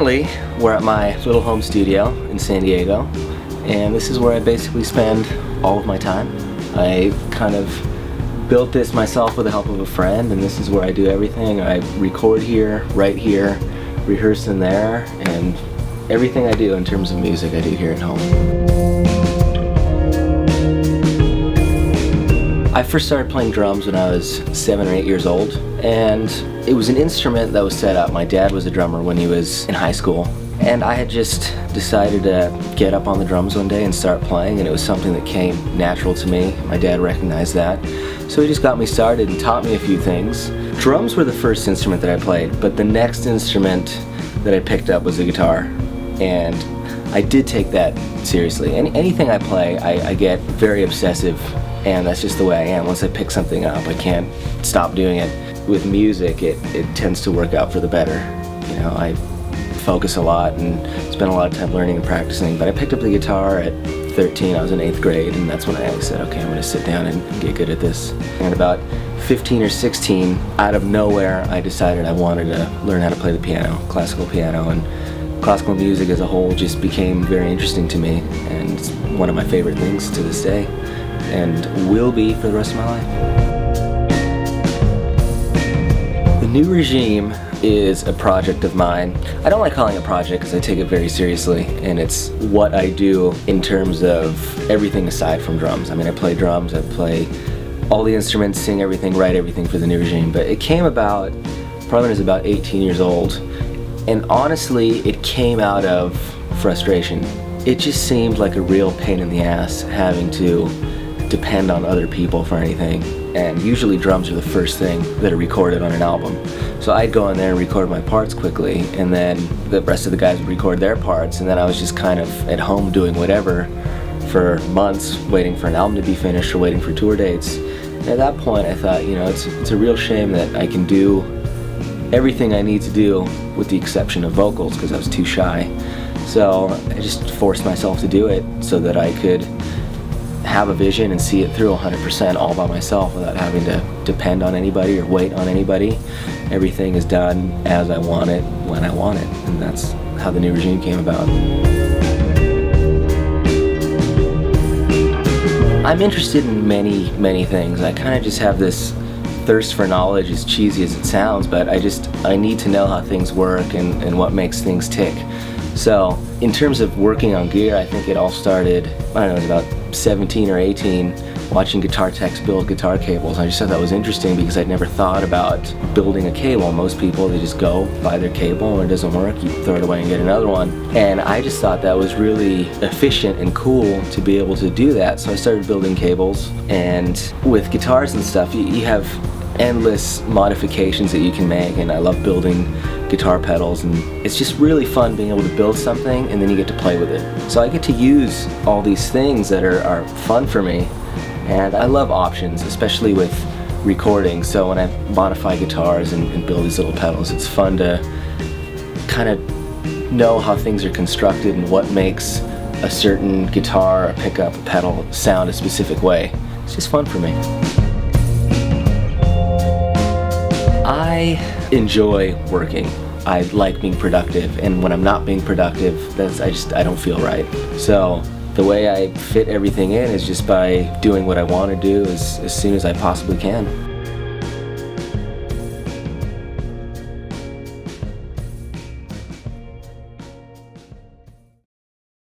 Currently, we're at my little home studio in San Diego, and this is where I basically spend all of my time. I kind of built this myself with the help of a friend, and this is where I do everything. I record here, write here, rehearse in there, and everything I do in terms of music I do here at home. I first started playing drums when I was 7 or 8 years old, and it was an instrument that was set up. My dad was a drummer when he was in high school, and I had just decided to get up on the drums one day and start playing, and it was something that came natural to me. My dad recognized that, so he just got me started and taught me a few things. Drums were the first instrument that I played, but the next instrument that I picked up was the guitar, and I did take that seriously. Anything I play, I get very obsessive, and that's just the way I am. Once I pick something up, I can't stop doing it. With music, it tends to work out for the better. You know, I focus a lot and spend a lot of time learning and practicing, but I picked up the guitar at 13. I was in 8th grade, and that's when I said, okay, I'm gonna sit down and get good at this. And about 15 or 16, out of nowhere, I decided I wanted to learn how to play the piano, classical piano, and classical music as a whole just became very interesting to me, and it's one of my favorite things to this day, and will be for the rest of my life. The New Regime is a project of mine. I don't like calling it a project because I take it very seriously, and it's what I do in terms of everything aside from drums. I mean, I play drums, I play all the instruments, sing everything, write everything for the New Regime, but it came about probably when I was about 18 years old, and honestly, it came out of frustration. It just seemed like a real pain in the ass having to depend on other people for anything, and usually drums are the first thing that are recorded on an album. So I'd go in there and record my parts quickly, and then the rest of the guys would record their parts, and then I was just kind of at home doing whatever for months, waiting for an album to be finished or waiting for tour dates. And at that point I thought, you know, it's a real shame that I can do everything I need to do with the exception of vocals, because I was too shy. So I just forced myself to do it so that I could have a vision and see it through 100% all by myself without having to depend on anybody or wait on anybody. Everything is done as I want it, when I want it, and that's how the New Regime came about. I'm interested in many things. I kind of just have this thirst for knowledge, as cheesy as it sounds, but I need to know how things work and what makes things tick. So in terms of working on gear, I think it all started, I don't know, it was about 17 or 18, watching guitar techs build guitar cables. I just thought that was interesting because I'd never thought about building a cable. Most people, they just go buy their cable, and when it doesn't work, you throw it away and get another one. And I just thought that was really efficient and cool to be able to do that. So I started building cables, and with guitars and stuff, you have endless modifications that you can make, and I love building guitar pedals, and it's just really fun being able to build something and then you get to play with it. So I get to use all these things that are fun for me, and I love options, especially with recording. So when I modify guitars and build these little pedals, it's fun to kind of know how things are constructed and what makes a certain guitar, a pickup, a pedal sound a specific way. It's just fun for me. I enjoy working. I like being productive, and when I'm not being productive, I don't feel right. So the way I fit everything in is just by doing what I want to do as soon as I possibly can.